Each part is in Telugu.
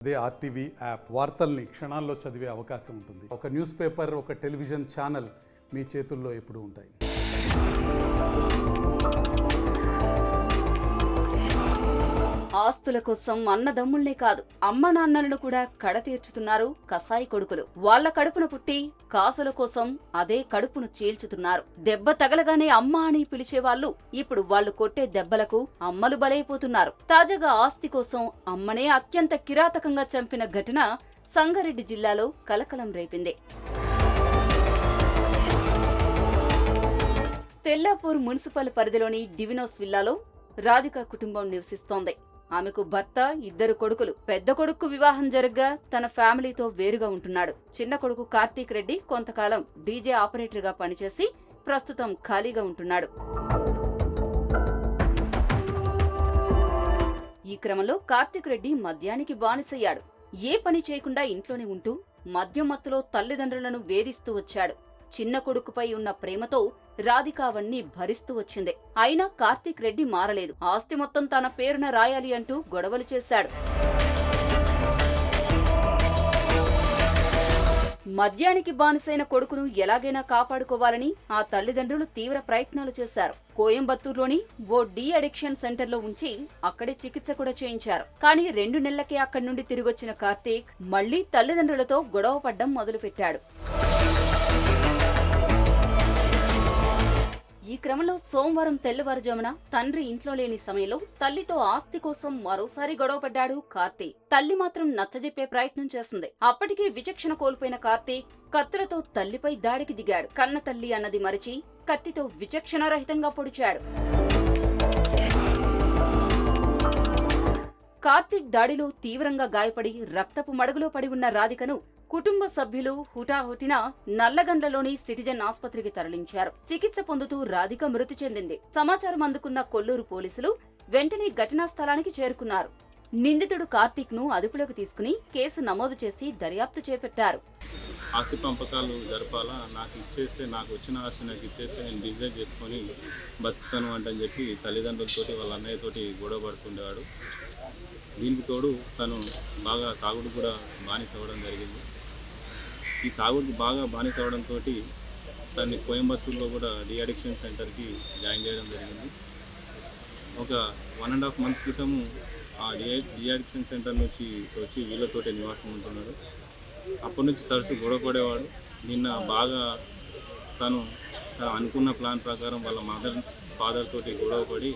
అదే ఆర్టీవీ యాప్ వార్తల్ని క్షణాల్లో చదివే అవకాశం ఉంటుంది. ఒక న్యూస్ పేపర్, ఒక టెలివిజన్ ఛానల్ మీ చేతుల్లో ఎప్పుడూ ఉంటాయి. ఆస్తుల కోసం అన్నదమ్ముళ్లే కాదు, అమ్మ నాన్నలను కూడా కడతీర్చుతున్నారు కసాయి కొడుకులు. వాళ్ల కడుపున పుట్టి కాసుల కోసం అదే కడుపును చీల్చుతున్నారు. దెబ్బ తగలగానే అమ్మ అని పిలిచేవాళ్లు ఇప్పుడు వాళ్లు కొట్టే దెబ్బలకు అమ్మలు బలైపోతున్నారు. తాజాగా ఆస్తి కోసం అమ్మనే అత్యంత కిరాతకంగా చంపిన ఘటన సంగారెడ్డి జిల్లాలో కలకలం రేపింది. తెల్లాపూర్ మున్సిపల్ పరిధిలోని డివినోస్ విల్లాలో రాధిక కుటుంబం నివసిస్తోంది. ఆమెకు భర్త, 2 కొడుకులు. పెద్ద కొడుకు వివాహం జరగ్గా తన ఫ్యామిలీతో వేరుగా ఉంటున్నాడు. చిన్న కొడుకు కార్తీక్ రెడ్డి కొంతకాలం డీజే ఆపరేటర్ గా పనిచేసి ప్రస్తుతం ఖాళీగా ఉంటున్నాడు. ఈ క్రమంలో కార్తీక్ రెడ్డి మద్యానికి బానిసయ్యాడు. ఏ పని చేయకుండా ఇంట్లోనే ఉంటూ మద్యం మత్తులో తల్లిదండ్రులను వేధిస్తూ వచ్చాడు. చిన్న కొడుకుపై ఉన్న ప్రేమతో రాధిక అవన్నీ భరిస్తూ వచ్చింది. అయినా కార్తీక్ రెడ్డి మారలేదు. ఆస్తి మొత్తం తన పేరున రాయాలి అంటూ గొడవలు చేశాడు. మద్యానికి బానిసైన కొడుకును ఎలాగైనా కాపాడుకోవాలని ఆ తల్లిదండ్రులు తీవ్ర ప్రయత్నాలు చేశారు. కోయంబత్తూరులోని ఓ డీ అడిక్షన్ సెంటర్లో ఉంచి అక్కడే చికిత్స కూడా చేయించారు. కానీ 2 నెలలకే అక్కడి నుండి తిరిగొచ్చిన కార్తీక్ మళ్లీ తల్లిదండ్రులతో గొడవ పడ్డం మొదలుపెట్టాడు. ఈ క్రమంలో సోమవారం తెల్లవారుజామున తండ్రి ఇంట్లో లేని సమయంలో తల్లితో ఆస్తి కోసం మరోసారి గొడవపడ్డాడు కార్తీక్. తల్లి మాత్రం నచ్చజెప్పే ప్రయత్నం చేసింది. అప్పటికే విచక్షణ కోల్పోయిన కార్తీక్ కత్తులతో తల్లిపై దాడికి దిగాడు. కన్న తల్లి అన్నది మరిచి కత్తితో విచక్షణారహితంగా పొడిచాడు. కార్తీక్ దాడిలో తీవ్రంగా గాయపడి రక్తపు మడుగులో పడి ఉన్న రాధికను కుటుంబ సభ్యులు హుటాహుటిన నల్లగండ్లలోని సిటిజన్ ఆసుపత్రికి తరలించారు. చికిత్స పొందుతూ రాధిక మృతి చెందింది. సమాచారం అందుకున్న కొల్లూరు పోలీసులు వెంటనే ఘటనా స్థలానికి చేరుకున్నారు. నిందితుడు కార్తీక్ ను అదుపులోకి తీసుకుని కేసు నమోదు చేసి దర్యాప్తు చేపట్టారు. ఆస్తి పంపకాలు జరపాలా, నాకు ఇచ్చేస్తే, నాకు వచ్చిన ఆస్తి నాకు ఇచ్చేస్తే నేను బిజినెస్ చేసుకొని బతుకుతాను అంటని చెప్పి తల్లిదండ్రులతోటి వాళ్ళ అన్నయ్యతోటి గొడవ పడుతుండేవాడు. దీనికి తోడు తను బాగా తాగుడు కూడా బానిస అవ్వడం జరిగింది. ఈ తాగుడుకి బాగా బానిస అవ్వడంతో తన్ని కోయంబత్తూరులో కూడా డీ అడిక్షన్ సెంటర్కి జాయిన్ చేయడం జరిగింది. ఒక 1.5 మంత్ క్రితము ఆ డీ అడిక్షన్ సెంటర్ నుంచి వచ్చి వీళ్ళతోటే నివాసం ఉంటున్నాడు. అప్పటి నుంచి తరచు గొడవ పడేవాడు. నిన్న బాగా తను అనుకున్న ప్లాన్ ప్రకారం వాళ్ళ ఫాదర్ తోటి గొడవ పడి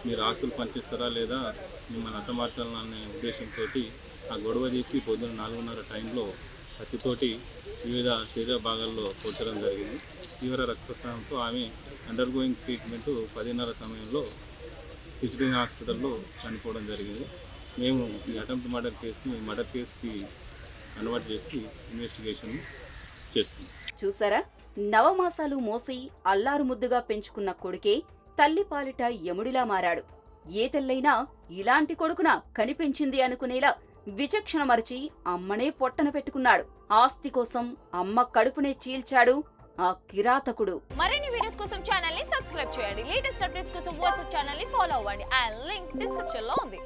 మీరు ఆస్తులు పనిచేస్తారా లేదా మిమ్మల్ని అట్టమార్చాలనే ఉద్దేశంతో ఆ గొడవ చేసి పొద్దున 4:30 టైంలో కత్తితోటి వివిధ శరీర భాగాల్లో పొచ్చడం జరిగింది. తీవ్ర రక్తస్రావంతో ఆమె అండర్గోయింగ్ ట్రీట్మెంట్ 10:30 సమయంలో సిటిజన్ హాస్పిటల్లో చనిపోవడం జరిగింది. మేము ఈ అటెంప్ట్ మర్డర్ కేసుకి కన్వర్ట్ చేసి ఇన్వెస్టిగేషన్ చేస్తున్నాం. చూసారా, నవమాసాలు మోసి అల్లారు ముద్దుగా పెంచుకున్న కొడుకే తల్లి పాలిట యముడిలా మారాడు. ఏ తల్లైనా ఇలాంటి కొడుకున కనిపించింది అనుకునేలా విచక్షణ మరిచి అమ్మనే పొట్టన పెట్టుకున్నాడు. ఆస్తి కోసం అమ్మ కడుపునే చీల్చాడు ఆ కిరాతకుడు. మరిన్ని వీడియోస్ కోసం ఛానల్ ని సబ్స్క్రైబ్ చేయండి. లేటెస్ట్ అప్డేట్స్ కోసం వాట్సాప్ ఛానల్ ని ఫాలో అవ్వండి. ఆ లింక్ డిస్క్రిప్షన్ లో ఉంది.